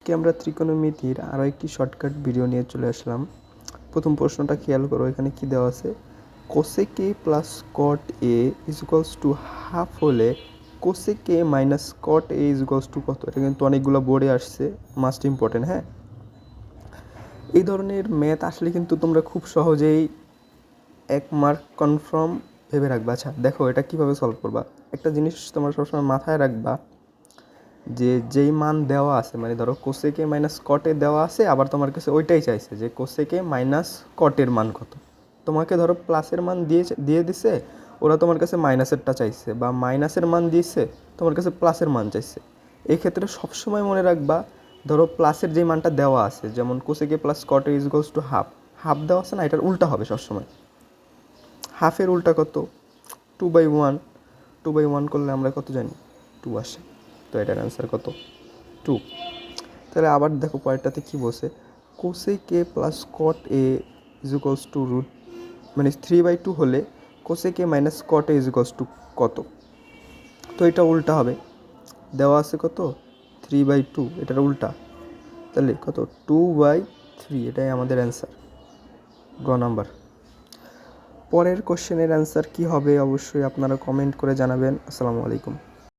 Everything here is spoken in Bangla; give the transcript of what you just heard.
আজকে আমরা ত্রিকোণমিতির আরও একটি শর্টকাট ভিডিও নিয়ে চলে আসলাম। প্রথম প্রশ্নটা খেয়াল করো, এখানে কি দেওয়া আছে, cosec A plus cot A is equals to half হলে cosec A minus cot A is equals to কত? এটা কিন্তু অনেকগুলো বোর্ডে আসছে, মাস্ট ইম্পর্টেন্ট। হ্যাঁ, এই ধরনের ম্যাথ আসলে কিন্তু তোমরা খুব সহজেই 1 মার্ক কনফার্ম ভেবে রাখবা। আচ্ছা দেখো, এটা কীভাবে সলভ করবা। একটা জিনিস তোমরা সবসময় মাথায় রাখবা, যে যেই মান দেওয়া আছে, মানে ধরো কোসেকে মাইনাস কটে দেওয়া আছে, আবার তোমার কাছে ওইটাই চাইছে যে কোসেকে মাইনাস কটের মান কত। তোমাকে ধরো প্লাসের মান দিয়ে দিছে, ওরা তোমার কাছে মাইনাসেরটা চাইছে, বা মাইনাসের মান দিয়েছে, তোমার কাছে প্লাসের মান চাইছে। এই ক্ষেত্রে সবসময় মনে রাখবা, ধরো প্লাসের যে মানটা দেওয়া আছে, যেমন cosec A plus cot A is equals to half, half দেওয়া আছে না, এটার উল্টা হবে সবসময়। হাফের উল্টা কত? 2/1। 2/1 করলে আমরা কত জানি? 2 আসে। তো এটার অ্যান্সার কত? 2। তাহলে আবার দেখো পরেরটাতে কী বলছে, cosec A plus cot A is equals to root, মানে 3/2 হলে cosec A minus cot A is equals to কত? তো এটা উল্টা হবে, দেওয়া আছে কত? 3/2, এটার উল্টা, তাহলে কত? 2/3। এটাই আমাদের অ্যান্সার, গ নাম্বার। পরের কোশ্চেনের অ্যান্সার কী হবে অবশ্যই আপনারা কমেন্ট করে জানাবেন। আসসালামু আলাইকুম।